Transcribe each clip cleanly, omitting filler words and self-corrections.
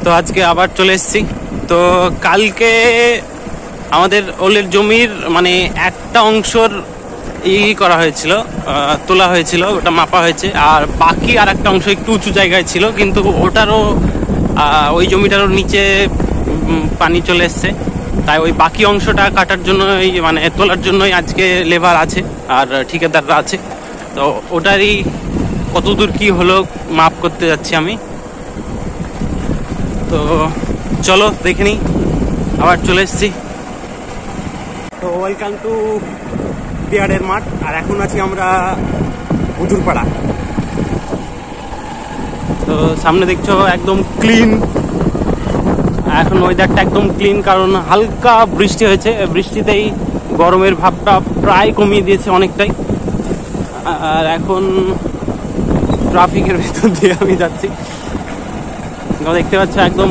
তো আজকে আবার চলে এসেছি। তো কালকে আমাদের ওলের জমির মানে একটা অংশর করা হয়েছিল, তোলা হয়েছিল, ওটা মাপা হয়েছে। আর বাকি আর একটা অংশ একটু উঁচু জায়গায় ছিল, কিন্তু ওটারও ওই জমিটারও নিচে পানি চলে এসছে। তাই ওই বাকি অংশটা কাটার জন্যই মানে তোলার জন্যই আজকে লেবার আছে আর ঠিকাদাররা আছে। তো ওটারই কতদূর কি হলো মাপ করতে যাচ্ছি আমি। তো চলো দেখে নিই। আবার চলে এসেছি। তো ওয়েলকাম টু পিয়ারের মাঠ। আর এখন আছি আমরা উজুরপাড়া। তো সামনে দেখছো একদম ক্লিন, এখন ওয়েদারটা একদম ক্লিন, কারণ হালকা বৃষ্টি হয়েছে। বৃষ্টিতেই গরমের ভাবটা প্রায় কমিয়ে দিয়েছে অনেকটাই। আর এখন ট্রাফিকের ভেতর দিয়ে আমি যাচ্ছি। দেখতে পাচ্ছ একদম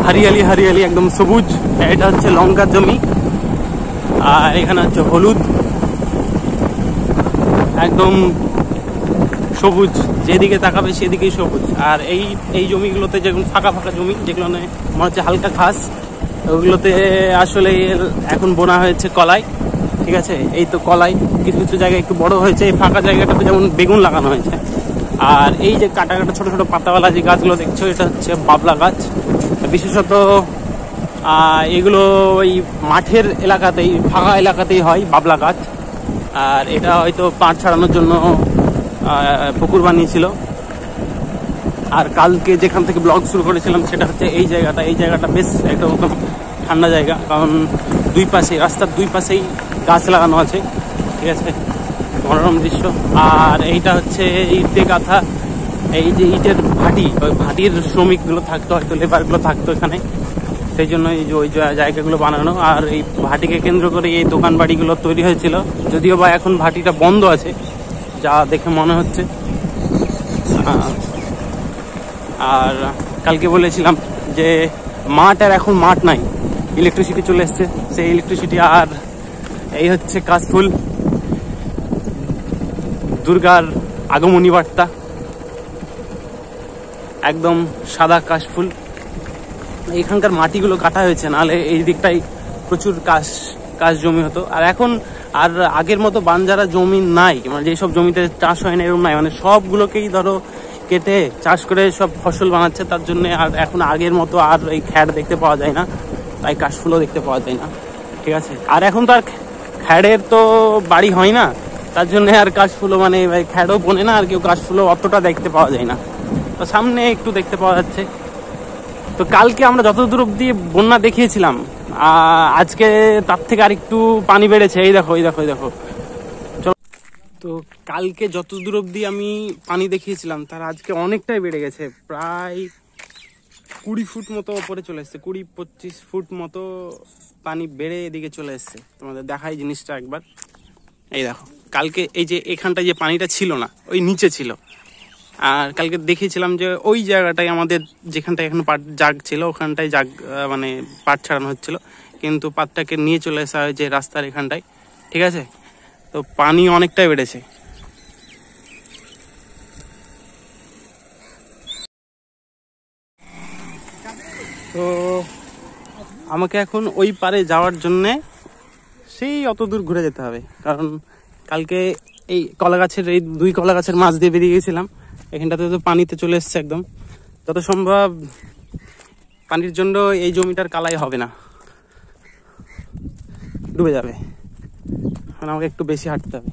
হারিয়ালি হারিয়ালি, একদম সবুজ। এটা হচ্ছে লঙ্কার জমি, আর এখানে হচ্ছে হলুদ, একদম সবুজ। যেদিকে তাকাবে সেদিকেই সবুজ। আর এই জমিগুলোতে যেরকম ফাঁকা ফাঁকা জমি, যেগুলো মনে হচ্ছে হালকা ঘাস, ওগুলোতে আসলে এখন বোনা হয়েছে কলাই। ঠিক আছে, এই তো কলাই কিছু কিছু জায়গায় একটু বড় হয়েছে। এই ফাঁকা জায়গাটাতে যেমন বেগুন লাগানো হয়েছে। আর এই যে কাটা কাটা ছোট ছোট পাতাওয়ালা যে গাছগুলো দেখছো, এটা হচ্ছে বাবলা গাছ। বিশেষত এগুলো ওই মাঠের এলাকাতেই, ফাঁকা এলাকাতেই হয় বাবলা গাছ। আর এটা হয়তো পাট ছাড়ানোর জন্য পুকুর বানিয়েছিল। আর কালকে যেখান থেকে ব্লগ শুরু করেছিলাম সেটা হচ্ছে এই জায়গাটা। এই জায়গাটা বেশ একদম ঠান্ডা জায়গা, কারণ দুই পাশে, রাস্তার দুই পাশেই গাছ লাগানো আছে। ঠিক আছে, মনোরম দৃশ্য। আর এইটা হচ্ছে ইটে গাঁথা, এই যে ইটের ভাটি, ওই ভাটির শ্রমিকগুলো থাকতো, হয়তো লেবারগুলো থাকতো এখানে, সেই জন্য এই যে ওই জায়গাগুলো বানানো। আর এই ভাটিকে কেন্দ্র করে এই দোকান বাড়িগুলো তৈরি হয়েছিল, যদিও বা এখন ভাটিটা বন্ধ আছে যা দেখে মনে হচ্ছে। আর কালকে বলেছিলাম যে মাঠ, আর এখন মাঠ নাই, ইলেকট্রিসিটি চলে এসছে। সেই ইলেকট্রিসিটি আর এই হচ্ছে কাশফুল, দুর্গার আগমনী বার্তা, একদম সাদা কাশফুল। এখানকার মাটিগুলো কাটা হয়েছে, নাহলে এই দিকটাই প্রচুর কাশ জমি হতো। আর এখন আর আগের মতো বাঞ্জারা জমি নাই, মানে যেসব জমিতে চাষ হয় না এরকম নাই, মানে সবগুলোকেই ধরো কেটে চাষ করে সব ফসল বানাচ্ছে। তার জন্য আর এখন আগের মতো আর এই খ্যাড় দেখতে পাওয়া যায় না, তাই কাশফুলও দেখতে পাওয়া যায় না। ঠিক আছে, আর এখন তো আর খ্যাড়ের তো বাড়ি হয় না, তার জন্য আর কাশফুলও মানে খ্যাড়ও বনে না, আর কেউ কাশফুলও অতটা দেখতে পাওয়া যায় না। তো সামনে একটু দেখতে পাওয়া যাচ্ছে। তো কালকে আমরা যতদূর অব্দি বন্যা দেখিয়েছিলাম, আজকে তার থেকে আর একটু পানি বেড়েছে। এই দেখো, এই দেখো, এই দেখো। চলো, তো কালকে যতদূর অব্দি আমি পানি দেখিয়েছিলাম তার আজকে অনেকটাই বেড়ে গেছে। প্রায় 20 ফুট মতো ওপরে চলে এসছে, 20-25 ফুট মতো পানি বেড়ে এদিকে চলে এসছে। তোমাদের দেখাই জিনিসটা একবার। এই দেখো, কালকে এই যে এখানটায় যে পানিটা ছিল না, ওই নিচে ছিল। আর কালকে দেখিয়েছিলাম যে ওই জায়গাটায় আমাদের যেখানটায় এখন পাট জাগ ছিল, ওখানটায় জাগ মানে পাট ছাড়ানো হচ্ছিল, কিন্তু পাটটাকে নিয়ে চলে আসা হয়েছে রাস্তার এখানটায়। ঠিক আছে, তো পানি অনেকটাই বেড়েছে। তো আমাকে এখন ওই পারে যাওয়ার জন্যে সেই অত দূর ঘুরে যেতে হবে, কারণ কালকে এই কলা গাছের, এই 2 কলা গাছের মাছ দিয়ে বেরিয়ে গেছিলাম। এখানটাতে তো পানিতে চলে এসছে একদম। যত সম্ভব পানির জন্য এই জমিটার কালাই হবে না, ডুবে যাবে। মানে আমাকে একটু বেশি হাঁটতে হবে।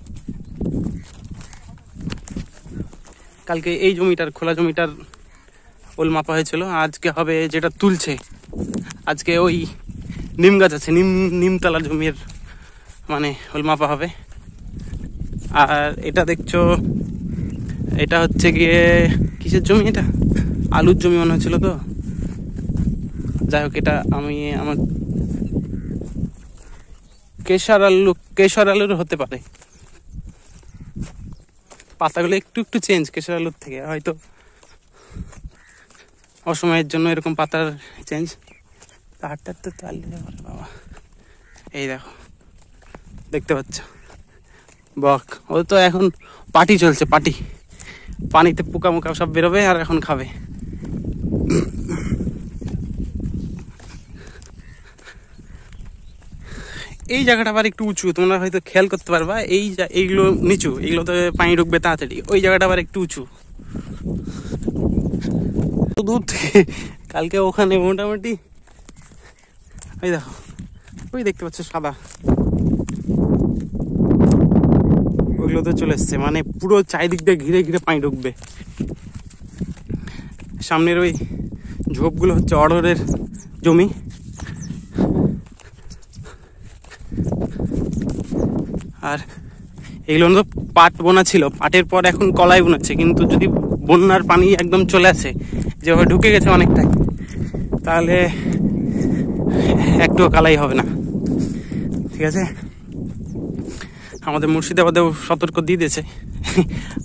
কালকে এই জমিটার, খোলা জমিটার ওল মাপা হয়েছিল। আজকে হবে যেটা তুলছে, আজকে ওই নিম গাছ আছে, নিমতলা জমির মানে ওল মাপা হবে। আর এটা দেখছো, এটা হচ্ছে গিয়ে কিসের জমি? এটা আলুর জমি মনে হচ্ছিল। তো যাই হোক, এটা আমি আমার কেশর আলুর হতে পারে। পাতাগুলো একটু একটু চেঞ্জ কেশর আলুর থেকে, হয়তো অসময়ের জন্য এরকম পাতার চেঞ্জ। হাঁটতে হাঁটতে তো আলু বাবা, এই দেখো, দেখতে পাচ্ছ বক। ও তো এখন পাটি চলছে, পাটি, পানিতে পোকা মোকা সব বেরোবে আর এখন খাবে। এই জায়গাটা আবার একটু উঁচু, তোমরা হয়তো খেয়াল করতে পারবা। এইগুলো নিচু, এগুলোতে পানি ঢুকবে তাড়াতাড়ি। ওই জায়গাটা আবার একটু উঁচু। দূর থেকে কালকে ওখানে মোটামুটি ওই দেখো, ওই দেখতে পাচ্ছ সাদা, ওইগুলোতে চলে এসছে। মানে পুরো চারিদিক দিয়ে ঘিরে ঘিরে পানি ঢুকবে। সামনের ওই ঝোপগুলো হচ্ছে অড়হরের জমি। আর এগুলো তো পাট বোনা ছিল, পাটের পর এখন কলাই বোনাচ্ছে। কিন্তু যদি বন্যার পানি একদম চলে আসে, যেভাবে ঢুকে গেছে অনেকটাই, তাহলে একটুও কালাই হবে না। ঠিক আছে, আমাদের মুর্শিদাবাদেও সতর্ক দিয়ে দিয়েছে।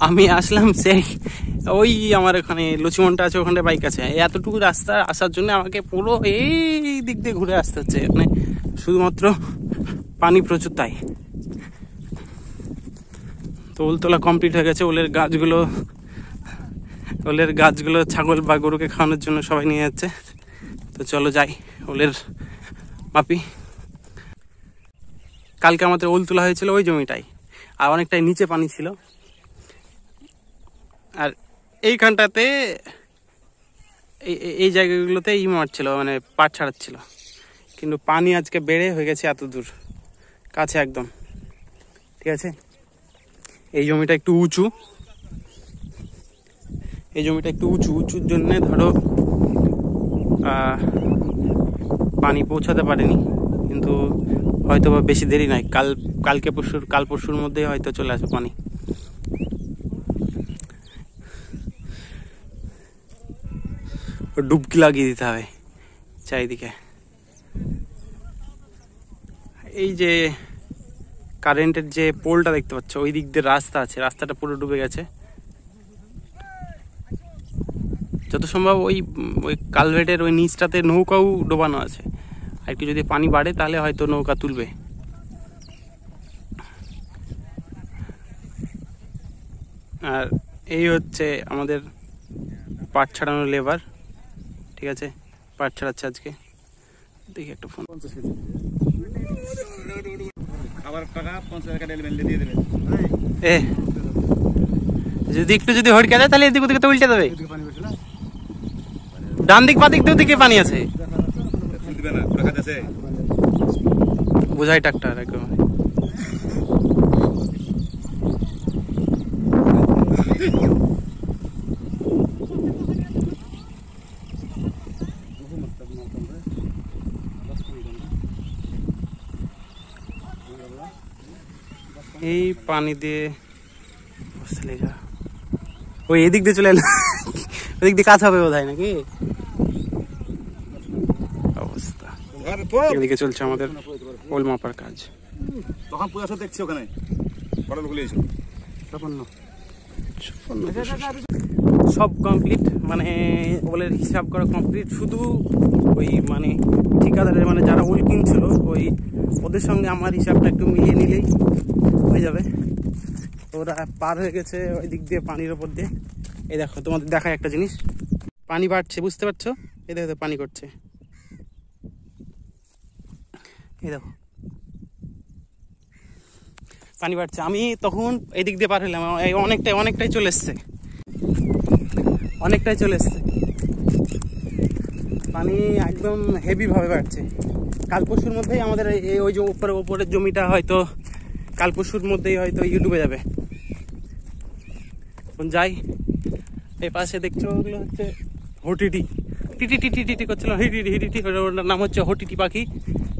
আমি আসলাম সেই ওই আমার ওখানে লুচিমনটা আছে, ওখানে বাইক আছে, এতটুকু রাস্তা আসার জন্য আমাকে পুরো এই দিক দিয়ে ঘুরে আসতে হচ্ছে। মানে শুধুমাত্র পানি প্রচুর তাই। তো ওল তোলা কমপ্লিট হয়ে গেছে। ওলের গাছগুলো ছাগল বা গরুকে খাওয়ানোর জন্য সবাই নিয়ে যাচ্ছে। তো চলো যাই, ওলের মাপি। কালকে আমাদের ওল তোলা হয়েছিল ওই জমিটাই, আর অনেকটাই নিচে পানি ছিল। আর এইখানটাতে এই জায়গাগুলোতে মারছিল, মানে পাট ছাড়াচ্ছিল। কিন্তু পানি আজকে বেড়ে হয়ে গেছে এত দূর কাছে একদম। ঠিক আছে, এই জমিটা একটু উঁচু, উঁচুর জন্যে ধরো পানি পৌঁছাতে পারেনি। কিন্তু হয়তো বা বেশি দেরি নাই, কাল পরশুর মধ্যেই হয়তো চলে আসবে পানি। ডুবকি লাগিয়ে দিতে হবে চারিদিকে। এই যে কারেন্টের যে পোলটা দেখতে পাচ্ছ, ওই দিক দিয়ে রাস্তা আছে, রাস্তাটা পুরো ডুবে গেছে। যত সম্ভব ওই কালভেটের ওই নিচটাতে নৌকাও ডোবানো আছে। আর একটু যদি পানি বাড়ে তাহলে হয়তো নৌকা তুলবে। আর এই হচ্ছে আমাদের পাট ছাড়ানোর লেবার। ঠিক আছে, পাট ছাড়াচ্ছে আজকে। দেখি একটা ফোন। যদি একটু যদি হড়কে যায় তাহলে এদিক ওদিকে তো উল্টে দেবে। ডান দিক বাদিক দুদিকে পানি আছে, বোঝাই ট্রাক্টর একদম। এই পানি দিয়ে ওই এদিক দিয়ে চলে এলো, ওদিক দিয়ে কাজ হবে বোধহয় নাকি অবস্থা। এদিকে চলছে আমাদের ওল মাপার কাজ। তখন পয়সা দেখছি ওখানে সব কমপ্লিট, মানে ওলের হিসাব করা কমপ্লিট। শুধু ওই মানে ঠিকাদারের, মানে যারা ওল কিনছিল, ওদের সঙ্গে আমার হিসাবটা একটু মিলিয়ে নিলেই হয়ে যাবে। ওরা পার হয়ে গেছে ওই দিক দিয়ে পানির ওপর দিয়ে। এই দেখো, তোমাদের দেখায় একটা জিনিস, পানি বাড়ছে, বুঝতে পারছো? এই দেখো পানি করছে, এই দেখো পানি বাড়ছে। আমি তখন এই দিক দিয়ে পার হইলাম, অনেকটাই চলে এসছে, পানি একদম হেভি ভাবে বাড়ছে। কাল পরশুর মধ্যেই আমাদের ওই যে উপরের জমিটা হয়তো কাল পরশুর মধ্যেই হয়তো ডুবে যাবে। এখন যাই, এই পাশে দেখছো ওগুলো হচ্ছে হটিটি, টিটি করছিল, হিটিটি, ওটার নাম হচ্ছে হটিটি পাখি।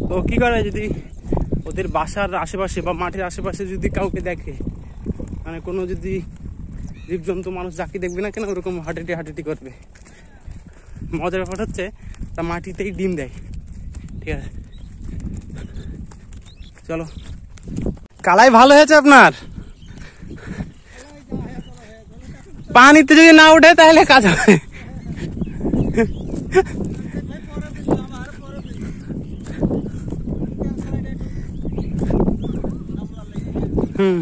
তো কি করে, যদি ওদের বাসার আশেপাশে বা মাঠের আশেপাশে যদি কাউকে দেখে, মানে কোনো যদি জীবজন্তু মানুষ যাকে দেখবে না কেন, ওরকম হাঁটিটি করবে। মজার ব্যাপার হচ্ছে তা মাটিতেই ডিম দেয়। ঠিক আছে, চলো। কালাই ভালো হয়েছে আপনার, পানিতে যদি না উঠে তাহলে কাজ হবে। হুম